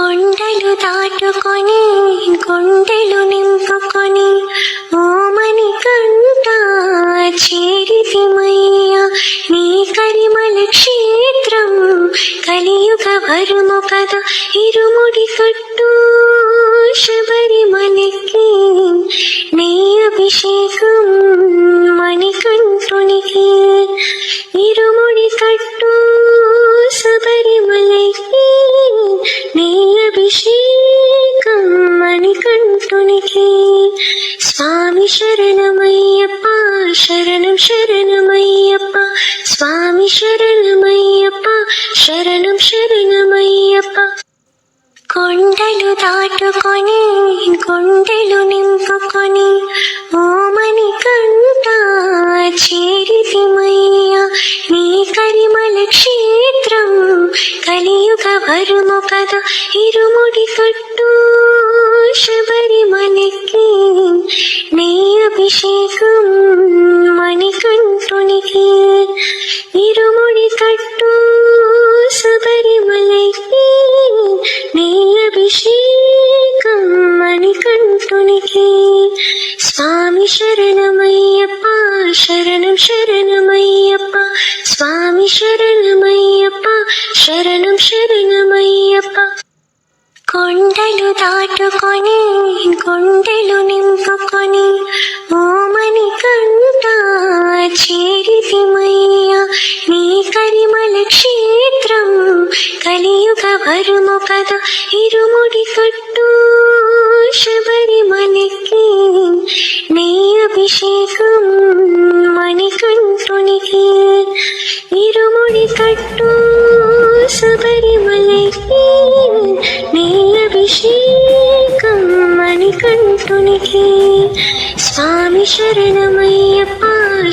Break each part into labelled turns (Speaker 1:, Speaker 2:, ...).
Speaker 1: కొండలు దాటుకొని గుండెలు నింపుకొని ఓమని కంట చేరితిమయ్యా నీ కరిమల క్షేత్రం కలియుగ వరుము కదా ఇరుముడి కట్టు శబరిమలకి నీ అభిషేకం మణికంఠునికి ఇరుముడి కట్టు శబరిమలకి నీ అభిషేకం మణికంఠునికి స్వామి శరణమయ్యప్ప శరణం శరణమయ్యప్ప స్వామి శరణమయ్యప్ప శరణం శరణమయ్యప్ప కొండలు దాటుకొని గుండెలు నింపుకొని ఓమని కంట చేరితిమయ్యా నీ కరిమల క్షేత్రం కలియుగ వరుము కదా ఇరుముడి కట్టు శబరిమలకి నీ అభిషేకం మణికంఠునికి ఇరుముడి కట్టు శబరిమలకి నీ అభిషేకం మణికంఠునికి స్వామి శరణమయ్యప్ప శరణం శరణమయ్యప్ప స్వామి శరణమయ్యప్ప శరణం శరణమయ్యప్ప కొండలు దాటుకొని గుండెలు నింపుకొని ఓమని కంట చేరితిమయ్యా నీ కరిమల క్షేత్రం కలియుగ వరుము కదా ఇరుముడి కట్టు శబరిమలకి నీ అభిషేకం మణికంఠునికి ఇరుముడి కట్టు శబరిమలకి నీ అభిషేకం మణికంఠునికి స్వామి శరణమయ్యప్ప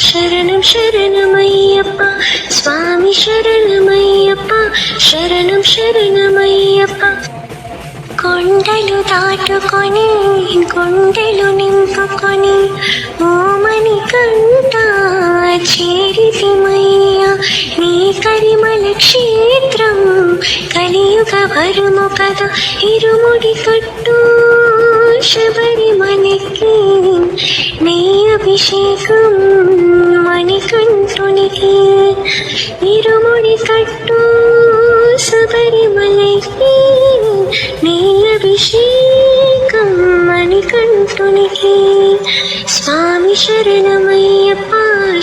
Speaker 1: శరణం శరణమయ్యప్ప స్వామి శరణమయ్యప్ప శరణం శరణమయ్యప్ప కొండలు దాటుకొని గుండెలు నింపుకొని ఓమని కంట చేరితిమయ్యా నీ కరిమల క్షేత్రం కలియుగ వరుము కదా ఇరుముడి కట్టు శబరిమలకి నీ అభిషేకం మణికంఠునికి ఇరుముడి కట్టు శబరిమలకి నీ అభిషేకం మణికంఠునికి స్వామి శరణమయ్యప్ప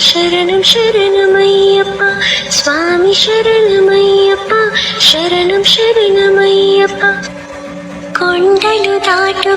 Speaker 1: శరణం శరణమయ్యప్ప స్వామి శరణమయ్యప్ప శరణం శరణమయ్యప్ప కొండలు దాటు